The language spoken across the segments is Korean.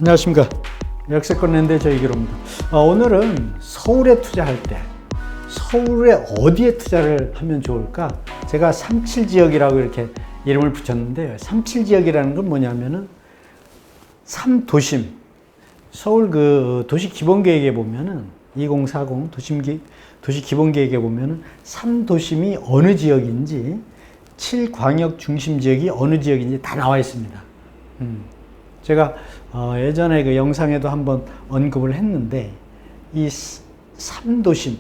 안녕하십니까. 역세권 랜드의 저희기로입니다. 오늘은 서울에 투자할 때 서울에 어디에 투자를 하면 좋을까? 제가 37지역이라고 이렇게 이름을 붙였는데요. 37지역이라는 건 뭐냐면은 3도심, 서울 그 도시 기본계획에 보면은 2040 도시 기본계획에 보면은 3도심이 어느 지역인지 7광역 중심 지역이 어느 지역인지 다 나와 있습니다. 제가 예전에 그 영상에도 한번 언급을 했는데 이 3도심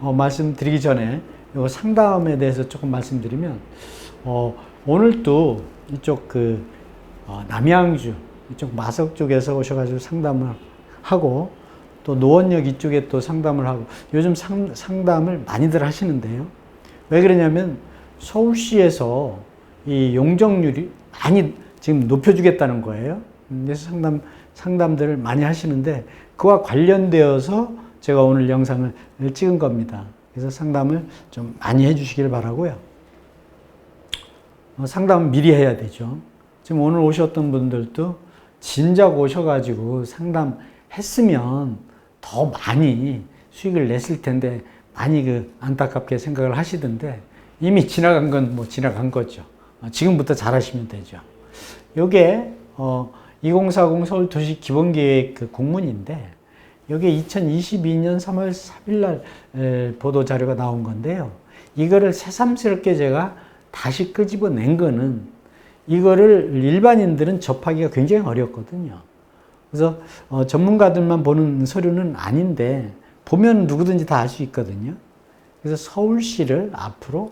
말씀드리기 전에 요 상담에 대해서 조금 말씀드리면 오늘 또 이쪽 그 남양주 이쪽 마석 쪽에서 오셔가지고 상담을 하고 또 노원역 이쪽에 또 상담을 하고 요즘 상담을 많이들 하시는데요. 왜 그러냐면 서울시에서 이 용적률이 많이 지금 높여주겠다는 거예요. 그래서 상담들을 많이 하시는데 그와 관련되어서 제가 오늘 영상을 찍은 겁니다. 그래서 상담을 좀 많이 해주시길 바라고요. 상담은 미리 해야 되죠. 지금 오늘 오셨던 분들도 진작 오셔가지고 상담했으면 더 많이 수익을 냈을 텐데 많이 그 안타깝게 생각을 하시던데 이미 지나간 건 뭐 지나간 거죠. 지금부터 잘하시면 되죠. 요게 2040 서울 도시 기본계획 그 공문인데 여기에 2022년 3월 4일 날 보도 자료가 나온 건데요. 이거를 새삼스럽게 제가 다시 끄집어낸 거는 이거를 일반인들은 접하기가 굉장히 어렵거든요. 그래서 전문가들만 보는 서류는 아닌데 보면 누구든지 다 알 수 있거든요. 그래서 서울시를 앞으로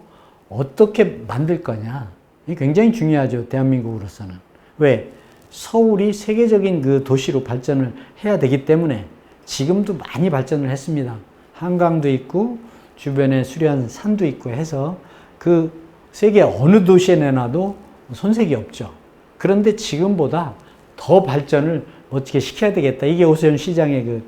어떻게 만들 거냐 이게 굉장히 중요하죠. 대한민국으로서는. 왜? 서울이 세계적인 그 도시로 발전을 해야 되기 때문에 지금도 많이 발전을 했습니다. 한강도 있고 주변에 수려한 산도 있고 해서 그 세계 어느 도시에 내놔도 손색이 없죠. 그런데 지금보다 더 발전을 어떻게 시켜야 되겠다. 이게 오세훈 시장의 그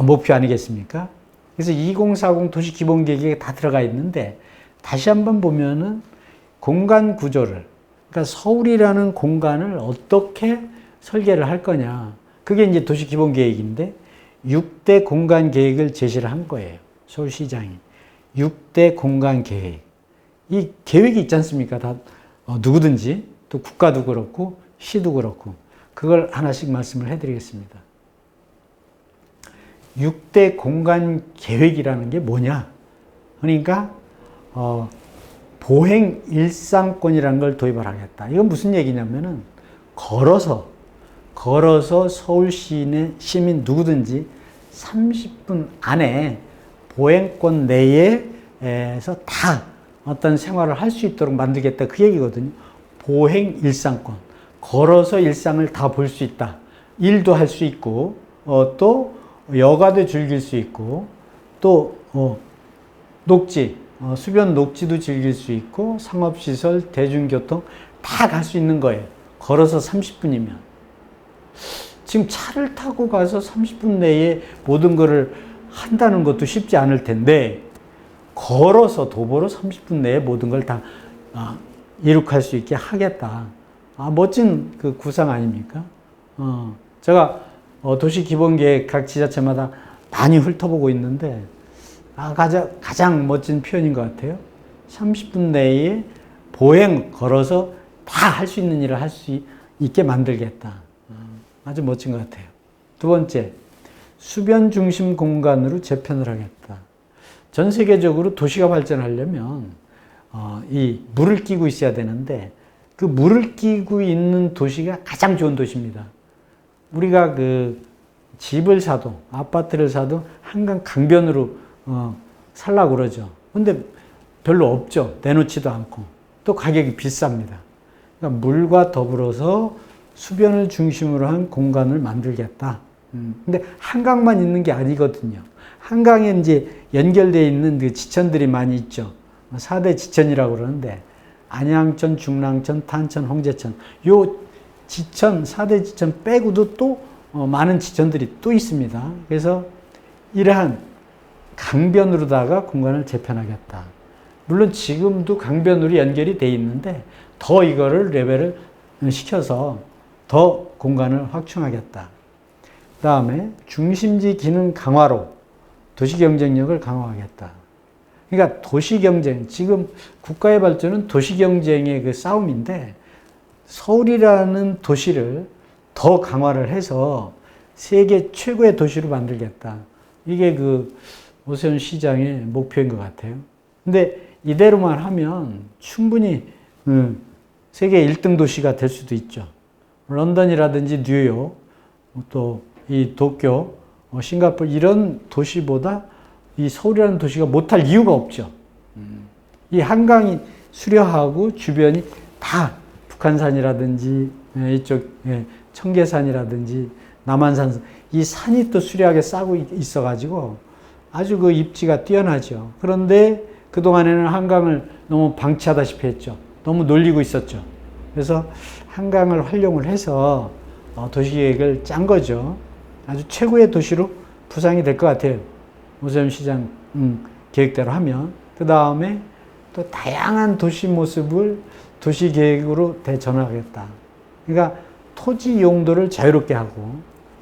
목표 아니겠습니까? 그래서 2040 도시 기본계획에 다 들어가 있는데 다시 한번 보면은 공간 구조를, 그러니까 서울이라는 공간을 어떻게 설계를 할 거냐. 그게 이제 도시 기본 계획인데 6대 공간 계획을 제시를 한 거예요. 서울시장이. 6대 공간 계획. 이 계획이 있지 않습니까? 다 누구든지 또 국가도 그렇고 시도 그렇고 그걸 하나씩 말씀을 해드리겠습니다. 6대 공간 계획이라는 게 뭐냐? 그러니까 보행 일상권이라는 걸 도입을 하겠다. 이건 무슨 얘기냐면은 걸어서 서울 시민 누구든지 30분 안에 보행권 내에서 다 어떤 생활을 할 수 있도록 만들겠다. 그 얘기거든요. 보행 일상권. 걸어서 일상을 다 볼 수 있다. 일도 할 수 있고 또 여가도 즐길 수 있고 또 녹지 수변 녹지도 즐길 수 있고 상업시설, 대중교통 다 갈 수 있는 거예요. 걸어서 30분이면. 지금 차를 타고 가서 30분 내에 모든 거를 한다는 것도 쉽지 않을 텐데 걸어서 도보로 30분 내에 모든 걸 다 이룩할 수 있게 하겠다. 멋진 그 구상 아닙니까? 제가 도시 기본계획 각 지자체마다 많이 훑어보고 있는데 가장 멋진 표현인 것 같아요. 30분 내에 걸어서 다 할 수 있는 일을 할 수 있게 만들겠다. 아주 멋진 것 같아요. 두 번째, 수변 중심 공간으로 재편을 하겠다. 전 세계적으로 도시가 발전하려면 이 물을 끼고 있어야 되는데 그 물을 끼고 있는 도시가 가장 좋은 도시입니다. 우리가 그 집을 사도 아파트를 사도 한강 강변으로 살라고 그러죠. 근데 별로 없죠. 내놓지도 않고. 또 가격이 비쌉니다. 그러니까 물과 더불어서 수변을 중심으로 한 공간을 만들겠다. 근데 한강만 있는 게 아니거든요. 한강에 이제 연결되어 있는 그 지천들이 많이 있죠. 4대 지천이라고 그러는데 안양천, 중랑천, 탄천, 홍제천. 요 지천, 4대 지천 빼고도 또 많은 지천들이 또 있습니다. 그래서 이러한 강변으로다가 공간을 재편하겠다. 물론 지금도 강변으로 연결이 돼 있는데 더 이거를 레벨을 시켜서 더 공간을 확충하겠다. 그 다음에 중심지 기능 강화로 도시 경쟁력을 강화하겠다. 그러니까 도시 경쟁, 지금 국가의 발전은 도시 경쟁의 그 싸움인데 서울이라는 도시를 더 강화를 해서 세계 최고의 도시로 만들겠다. 이게 그 오세훈 시장의 목표인 것 같아요. 근데 이대로만 하면 충분히 세계 1등 도시가 될 수도 있죠. 런던이라든지 뉴욕, 또 이 도쿄, 싱가포르 이런 도시보다 이 서울이라는 도시가 못할 이유가 없죠. 이 한강이 수려하고 주변이 다 북한산이라든지 이쪽 청계산이라든지 남한산 이 산이 또 수려하게 싸고 있어가지고 아주 그 입지가 뛰어나죠. 그런데 그동안에는 한강을 너무 방치하다시피 했죠. 너무 놀리고 있었죠. 그래서 한강을 활용을 해서 도시계획을 짠 거죠. 아주 최고의 도시로 부상이 될 것 같아요. 오세훈 시장 계획대로 하면. 그 다음에 또 다양한 도시 모습을 도시계획으로 대전하겠다. 그러니까 토지 용도를 자유롭게 하고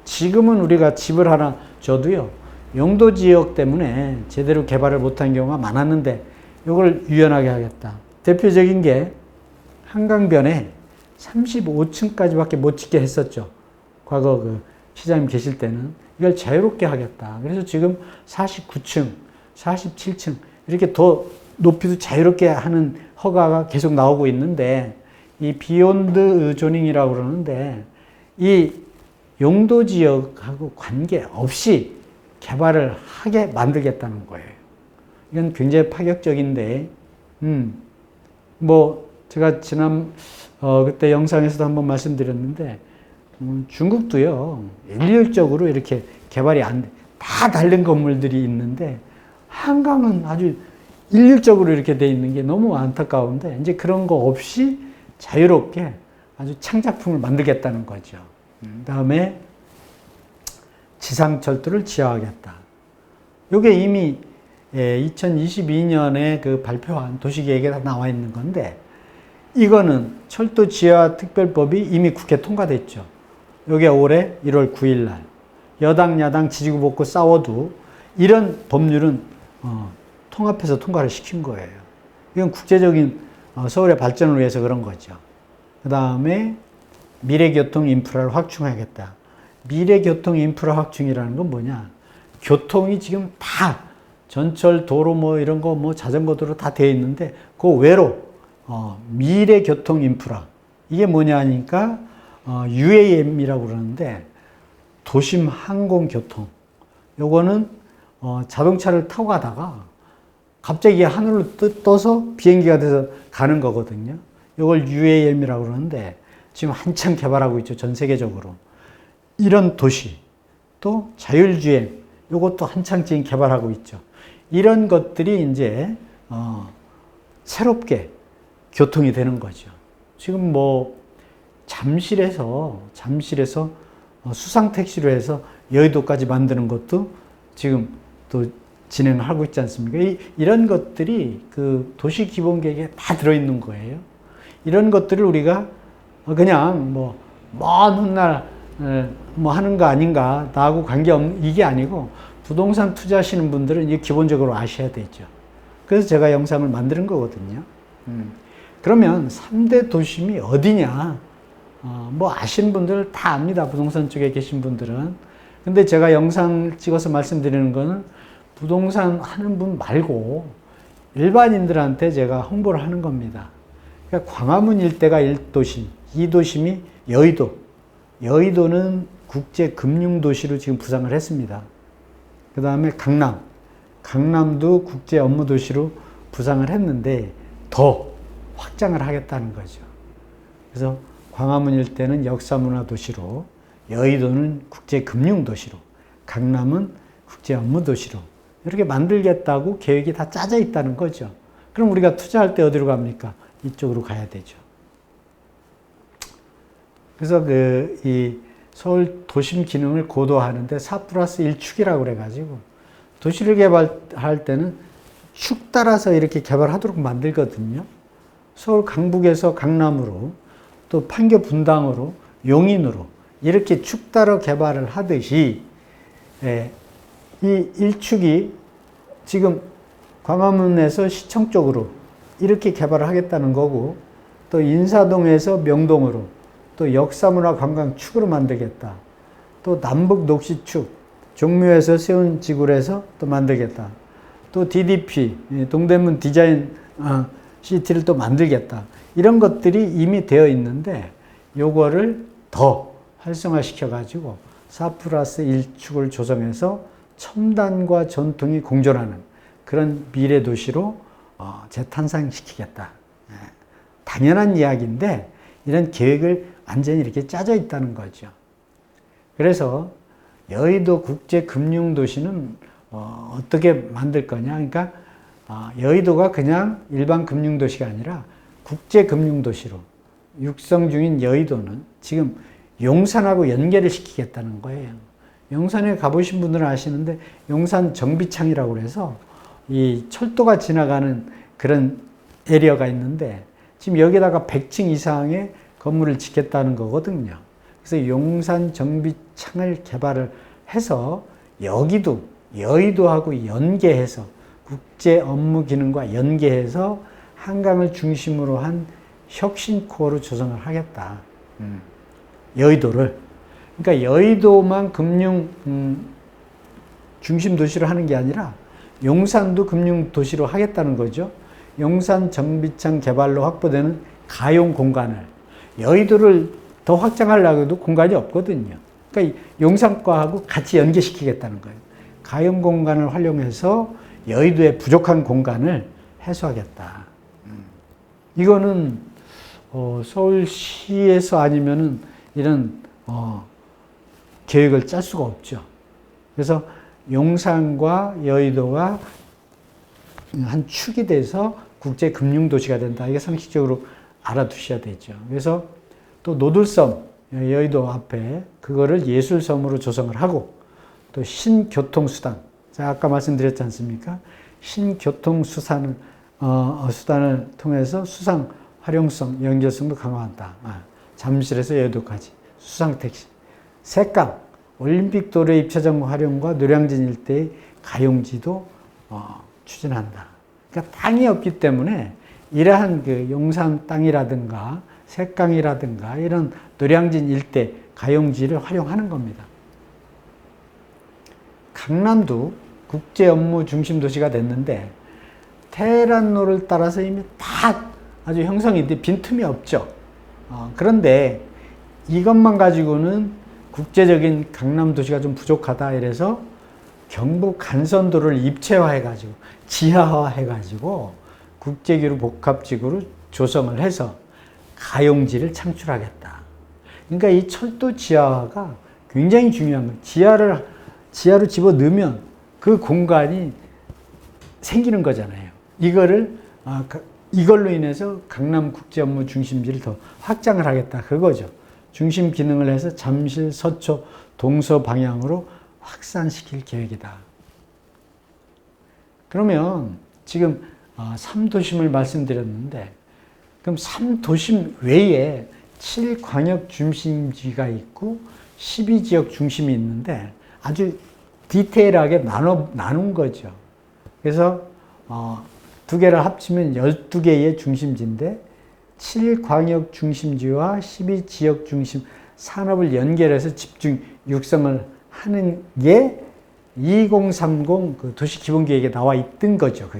지금은 우리가 집을 하나 줘도요. 용도 지역 때문에 제대로 개발을 못한 경우가 많았는데 이걸 유연하게 하겠다. 대표적인 게 한강변에 35층까지밖에 못 짓게 했었죠. 과거 그 시장님 계실 때는 이걸 자유롭게 하겠다. 그래서 지금 49층, 47층 이렇게 더 높이도 자유롭게 하는 허가가 계속 나오고 있는데 이 비욘드 조닝이라고 그러는데 이 용도 지역하고 관계없이 개발을 하게 만들겠다는 거예요. 이건 굉장히 파격적인데, 뭐, 제가 그때 영상에서도 한번 말씀드렸는데, 중국도요, 일률적으로 이렇게 개발이 다 다른 건물들이 있는데, 한강은 아주 일률적으로 이렇게 돼 있는 게 너무 안타까운데, 이제 그런 거 없이 자유롭게 아주 창작품을 만들겠다는 거죠. 그 다음에 지상철도를 지하화하겠다. 이게 이미 2022년에 그 발표한 도시계획에 다 나와 있는 건데, 이거는 철도 지하화 특별법이 이미 국회 통과됐죠. 이게 올해 1월 9일 날. 여당, 야당 지지고 볶고 싸워도 이런 법률은 통합해서 통과를 시킨 거예요. 이건 국제적인 서울의 발전을 위해서 그런 거죠. 그 다음에 미래교통 인프라를 확충하겠다. 미래교통 인프라 확충이라는 건 뭐냐? 교통이 지금 다 전철, 도로 뭐 이런 거 뭐 자전거 도로 다 되어 있는데 그 외로 미래교통 인프라 이게 뭐냐 하니까 UAM이라고 그러는데 도심 항공교통. 요거는 자동차를 타고 가다가 갑자기 하늘로 떠서 비행기가 돼서 가는 거거든요. 요걸 UAM이라고 그러는데 지금 한참 개발하고 있죠. 전 세계적으로. 이런 도시, 또 자율주행, 요것도 한창 지금 개발하고 있죠. 이런 것들이 이제, 새롭게 교통이 되는 거죠. 지금 뭐, 잠실에서 수상택시로 해서 여의도까지 만드는 것도 지금 또 진행을 하고 있지 않습니까? 이런 것들이 그 도시 기본계획에 다 들어있는 거예요. 이런 것들을 우리가 그냥 뭐, 먼 훗날 뭐 하는 거 아닌가, 나하고 관계없는, 이게 아니고, 부동산 투자하시는 분들은 이게 기본적으로 아셔야 되죠. 그래서 제가 영상을 만드는 거거든요. 그러면 3대 도심이 어디냐? 뭐 아시는 분들 다 압니다. 부동산 쪽에 계신 분들은. 근데 제가 영상 찍어서 말씀드리는 거는 부동산 하는 분 말고 일반인들한테 제가 홍보를 하는 겁니다. 그러니까 광화문 일대가 1도심, 2도심이 여의도. 여의도는 국제금융도시로 지금 부상을 했습니다. 그 다음에 강남도 국제업무도시로 부상을 했는데 더 확장을 하겠다는 거죠. 그래서 광화문 일대는 역사문화도시로, 여의도는 국제금융도시로, 강남은 국제업무도시로 이렇게 만들겠다고 계획이 다 짜져 있다는 거죠. 그럼 우리가 투자할 때 어디로 갑니까? 이쪽으로 가야 되죠. 그래서 이 서울 도심 기능을 고도화하는데 4+1축이라고 그래가지고 도시를 개발할 때는 축 따라서 이렇게 개발하도록 만들거든요. 서울 강북에서 강남으로 또 판교 분당으로 용인으로 이렇게 축 따로 개발을 하듯이 이 1축이 지금 광화문에서 시청 쪽으로 이렇게 개발을 하겠다는 거고, 또 인사동에서 명동으로, 또 역사문화관광축으로 만들겠다. 또 남북 녹시축, 종묘에서 세운 지구에서 또 만들겠다. 또 DDP, 동대문 디자인 시티를 또 만들겠다. 이런 것들이 이미 되어 있는데 요거를 더 활성화시켜가지고 4+1축을 조성해서 첨단과 전통이 공존하는 그런 미래 도시로 재탄생시키겠다. 당연한 이야기인데 이런 계획을 완전히 이렇게 짜져 있다는 거죠. 그래서 여의도 국제금융도시는 어떻게 만들 거냐. 그러니까 여의도가 그냥 일반 금융도시가 아니라 국제금융도시로 육성 중인 여의도는 지금 용산하고 연계를 시키겠다는 거예요. 용산에 가보신 분들은 아시는데 용산 정비창이라고 해서 이 철도가 지나가는 그런 에리어가 있는데 지금 여기다가 100층 이상의 건물을 짓겠다는 거거든요. 그래서 용산 정비창을 개발을 해서 여기도 여의도하고 연계해서 국제 업무 기능과 연계해서 한강을 중심으로 한 혁신 코어로 조성을 하겠다. 여의도를. 그러니까 여의도만 금융 중심 도시로 하는 게 아니라 용산도 금융 도시로 하겠다는 거죠. 용산 정비창 개발로 확보되는 가용 공간을 여의도를 더 확장하려고 해도 공간이 없거든요. 그러니까 용산과하고 같이 연계시키겠다는 거예요. 가용 공간을 활용해서 여의도의 부족한 공간을 해소하겠다. 이거는 서울시에서 아니면은 이런 계획을 짤 수가 없죠. 그래서 용산과 여의도가 한 축이 돼서 국제금융도시가 된다. 이게 상식적으로 알아두셔야 되죠. 그래서 또 노들섬, 여의도 앞에 그거를 예술섬으로 조성을 하고 또 신교통수단, 제가 아까 말씀드렸지 않습니까? 신교통수단을 통해서 수상 활용성, 연결성도 강화한다. 잠실에서 여의도까지 수상택시, 색강, 올림픽 도로의 입차장 활용과 노량진 일대의 가용지도 추진한다. 그러니까 땅이 없기 때문에 이러한 그 용산 땅이라든가 색강이라든가 이런 노량진 일대 가용지를 활용하는 겁니다. 강남도 국제 업무 중심 도시가 됐는데 테헤란로를 따라서 이미 다 아주 형성이 돼 빈틈이 없죠. 그런데 이것만 가지고는 국제적인 강남 도시가 좀 부족하다 이래서 경부 간선도를 입체화해가지고 지하화해가지고 국제기로 복합지구로 조성을 해서 가용지를 창출하겠다. 그러니까 이 철도 지하화가 굉장히 중요한 거예요. 지하로 집어 넣으면 그 공간이 생기는 거잖아요. 이걸로 인해서 강남 국제 업무 중심지를 더 확장을 하겠다. 그거죠. 중심 기능을 해서 잠실, 서초, 동서 방향으로 확산시킬 계획이다. 그러면 지금 3도심을 말씀드렸는데 그럼 3도심 외에 7광역 중심지가 있고 12지역 중심이 있는데 아주 디테일하게 나눈 거죠. 그래서 두 개를 합치면 12개의 중심지인데 7광역 중심지와 12지역 중심 산업을 연결해서 집중 육성을 하는 게 2030 그 도시기본계획에 나와 있던 거죠.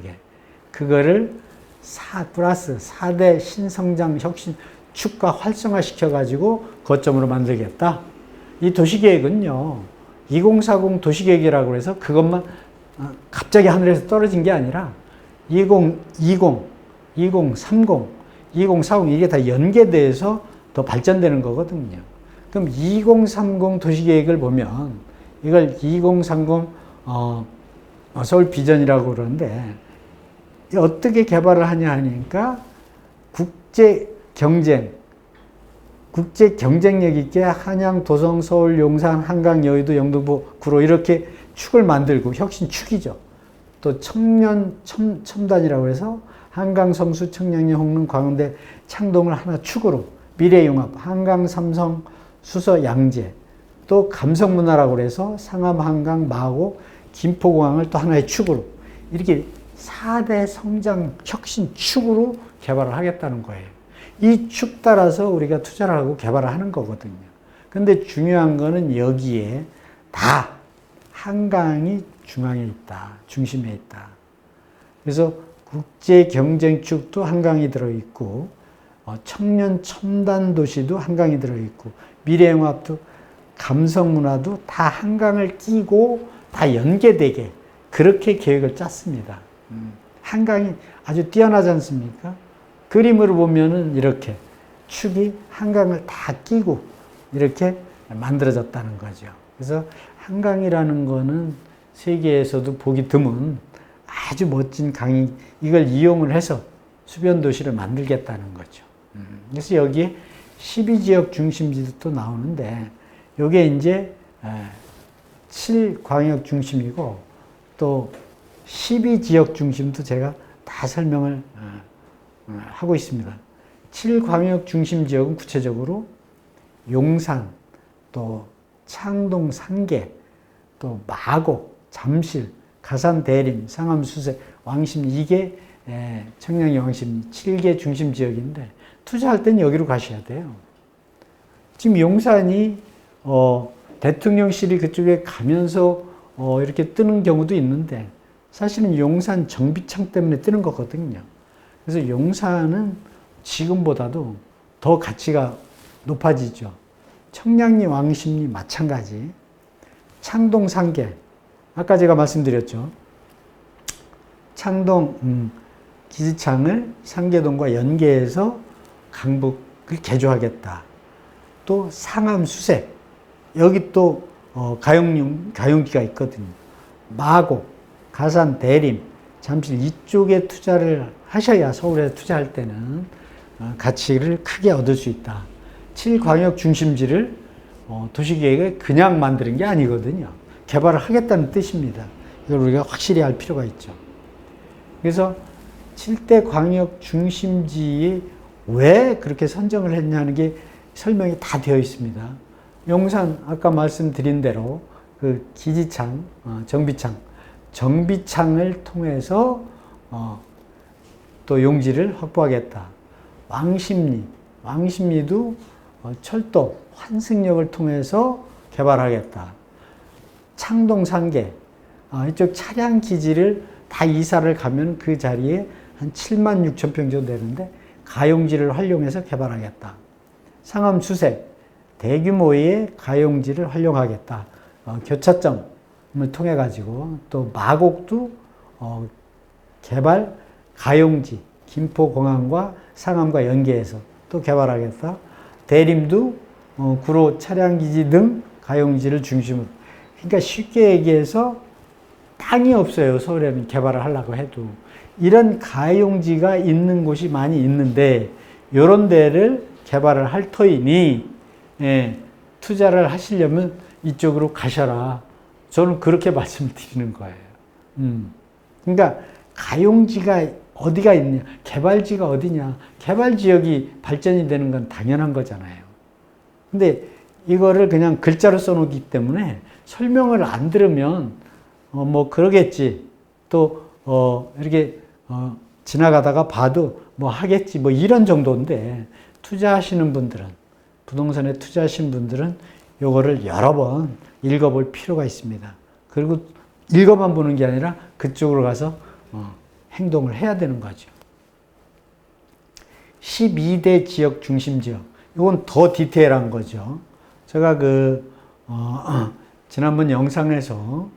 그거를 4+4대 신성장 혁신 축과 활성화시켜가지고 거점으로 만들겠다. 이 도시계획은요, 2040 도시계획이라고 해서 그것만 갑자기 하늘에서 떨어진 게 아니라 2020, 2030, 2040 이게 다 연계돼서 더 발전되는 거거든요. 그럼 2030 도시계획을 보면 이걸 2030 서울 비전이라고 그러는데 어떻게 개발을 하냐 하니까 국제 경쟁력 있게 한양, 도성, 서울, 용산, 한강, 여의도, 영등포, 구로 이렇게 축을 만들고 혁신 축이죠. 또 첨단이라고 해서 한강, 성수, 청량리, 홍릉, 광운대, 창동을 하나 축으로 미래융합, 한강, 삼성, 수서, 양재, 또 감성문화라고 그래서 상암, 한강, 마곡, 김포공항을 또 하나의 축으로 이렇게 4대 성장 혁신 축으로 개발을 하겠다는 거예요. 이 축 따라서 우리가 투자를 하고 개발을 하는 거거든요. 근데 중요한 거는 여기에 다 한강이 중앙에 있다, 중심에 있다. 그래서 국제 경쟁축도 한강이 들어있고, 청년 첨단 도시도 한강이 들어있고, 미래융합도 감성문화도 다 한강을 끼고 다 연계되게 그렇게 계획을 짰습니다. 한강이 아주 뛰어나지 않습니까? 그림으로 보면은 이렇게 축이 한강을 다 끼고 이렇게 만들어졌다는 거죠. 그래서 한강이라는 거는 세계에서도 보기 드문 아주 멋진 강이 이걸 이용을 해서 수변 도시를 만들겠다는 거죠. 그래서 여기에 12지역 중심지도 또 나오는데 이게 이제 7광역 중심이고 또 12지역 중심도 제가 다 설명을 하고 있습니다. 7광역 중심 지역은 구체적으로 용산, 또 창동, 상계, 또 마곡, 잠실, 가산, 대림, 상암, 수세, 왕십리 이게 청량리 왕십리 7개 중심 지역인데 투자할 때는 여기로 가셔야 돼요. 지금 용산이 대통령실이 그쪽에 가면서 이렇게 뜨는 경우도 있는데 사실은 용산 정비창 때문에 뜨는 거거든요. 그래서 용산은 지금보다도 더 가치가 높아지죠. 청량리 왕십리 마찬가지. 창동 상계. 아까 제가 말씀드렸죠. 창동 기지창을 상계동과 연계해서 강북을 개조하겠다. 또 상암 수색. 여기 또 가용기가 있거든요. 마곡, 가산, 대림, 잠실 이쪽에 투자를 하셔야 서울에 투자할 때는 가치를 크게 얻을 수 있다. 7광역 중심지를 도시계획에 그냥 만드는 게 아니거든요. 개발을 하겠다는 뜻입니다. 이걸 우리가 확실히 알 필요가 있죠. 그래서 7대 광역 중심지에 왜 그렇게 선정을 했냐는 게 설명이 다 되어 있습니다. 용산 아까 말씀드린 대로 그 기지창, 정비창을 통해서 또 용지를 확보하겠다. 왕십리도 철도, 환승역을 통해서 개발하겠다. 창동 상계, 이쪽 차량 기지를 다 이사를 가면 그 자리에 한 7만 6천 평 정도 되는데 가용지를 활용해서 개발하겠다. 상암 수색, 대규모의 가용지를 활용하겠다. 교차점을 통해 가지고 또 마곡도 개발 가용지, 김포공항과 상암과 연계해서 또 개발하겠다. 대림도 구로 차량기지 등 가용지를 중심으로. 그러니까 쉽게 얘기해서 땅이 없어요. 서울에는 개발을 하려고 해도. 이런 가용지가 있는 곳이 많이 있는데 이런 데를 개발을 할 터이니 투자를 하시려면 이쪽으로 가셔라. 저는 그렇게 말씀드리는 거예요. 그러니까 가용지가 어디가 있냐, 개발지가 어디냐, 개발지역이 발전이 되는 건 당연한 거잖아요. 근데 이거를 그냥 글자로 써놓기 때문에 설명을 안 들으면 뭐 그러겠지, 또 이렇게 지나가다가 봐도 뭐 하겠지, 뭐 이런 정도인데 투자하시는 분들은, 부동산에 투자하신 분들은 요거를 여러 번 읽어볼 필요가 있습니다. 그리고 읽어만 보는 게 아니라 그쪽으로 가서 행동을 해야 되는 거죠. 12대 지역 중심 지역. 이건 더 디테일한 거죠. 제가 지난번 영상에서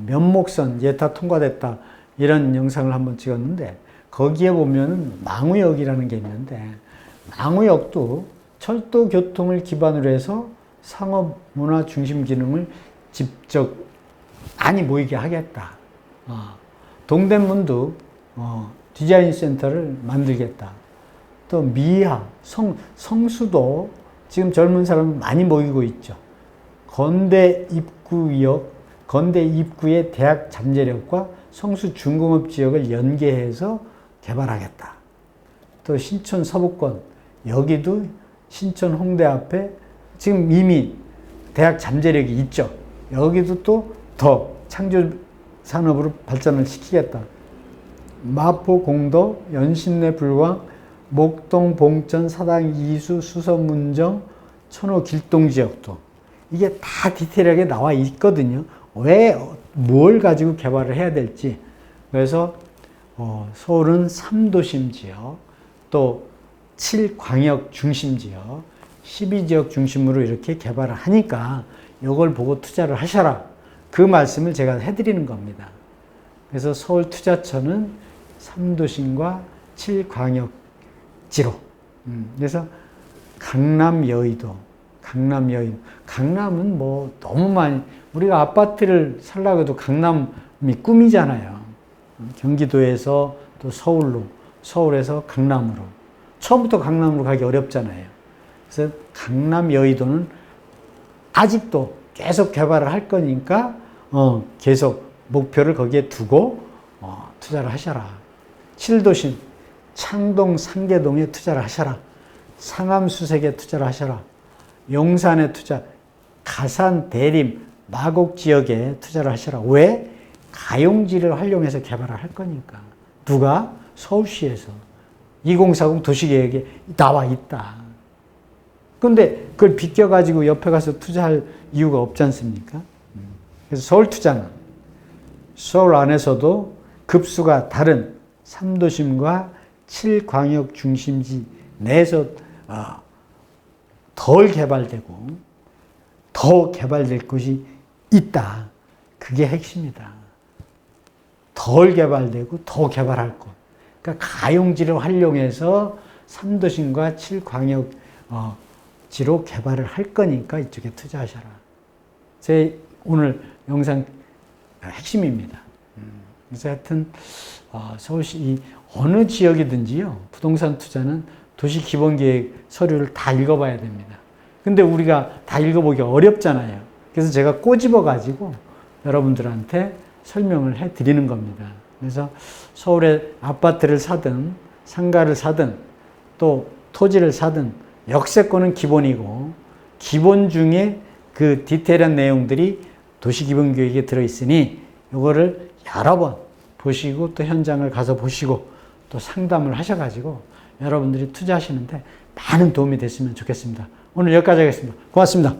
면목선 예타 통과됐다 이런 영상을 한번 찍었는데 거기에 보면은 망우역이라는 게 있는데 망우역도 철도 교통을 기반으로 해서 상업 문화 중심 기능을 직접 많이 모이게 하겠다. 동대문도 디자인 센터를 만들겠다. 또 미하, 성수도 지금 젊은 사람 많이 모이고 있죠. 건대 입구의 대학 잠재력과 성수 중공업 지역을 연계해서 개발하겠다. 또 신촌 서부권, 여기도 신촌 홍대 앞에 지금 이미 대학 잠재력이 있죠. 여기도 또 더 창조 산업으로 발전을 시키겠다. 마포 공도, 연신내 불광, 목동 봉천, 사당 이수, 수서 문정, 천호 길동 지역도 이게 다 디테일하게 나와 있거든요. 왜, 뭘 가지고 개발을 해야 될지. 그래서 서울은 3도심 지역, 또 7광역 중심 지역, 12지역 중심으로 이렇게 개발을 하니까 이걸 보고 투자를 하셔라. 그 말씀을 제가 해드리는 겁니다. 그래서 서울투자처는 3도심과 7광역지로. 그래서 강남 여의도. 강남은 뭐 너무 많이, 우리가 아파트를 살려고 해도 강남이 꿈이잖아요. 경기도에서 또 서울에서 강남으로. 처음부터 강남으로 가기 어렵잖아요. 그래서 강남 여의도는 아직도 계속 개발을 할 거니까 계속 목표를 거기에 두고 투자를 하셔라. 7도심 창동 상계동에 투자를 하셔라. 상암 수색에 투자를 하셔라. 용산에 투자, 가산 대림 마곡 지역에 투자를 하셔라. 왜? 가용지를 활용해서 개발을 할 거니까. 누가? 서울시에서 2040 도시계획에 나와 있다. 근데 그걸 비껴가지고 옆에 가서 투자할 이유가 없지 않습니까? 그래서 서울 투자는 서울 안에서도 급수가 다른 3도심과 7광역 중심지 내에서 덜 개발되고 더 개발될 곳이 있다. 그게 핵심이다. 덜 개발되고 더 개발할 곳. 그러니까 가용지를 활용해서 3도심과 7광역지로 개발을 할 거니까 이쪽에 투자하셔라. 제 오늘 영상 핵심입니다. 그래서 하여튼 서울시 어느 지역이든지요. 부동산 투자는 도시기본계획 서류를 다 읽어봐야 됩니다. 근데 우리가 다 읽어보기가 어렵잖아요. 그래서 제가 꼬집어 가지고 여러분들한테 설명을 해드리는 겁니다. 그래서 서울에 아파트를 사든 상가를 사든 또 토지를 사든 역세권은 기본이고 기본 중에 그 디테일한 내용들이 도시기본계획에 들어있으니 이거를 여러 번 보시고 또 현장을 가서 보시고 또 상담을 하셔가지고 여러분들이 투자하시는데 많은 도움이 됐으면 좋겠습니다. 오늘 여기까지 하겠습니다. 고맙습니다.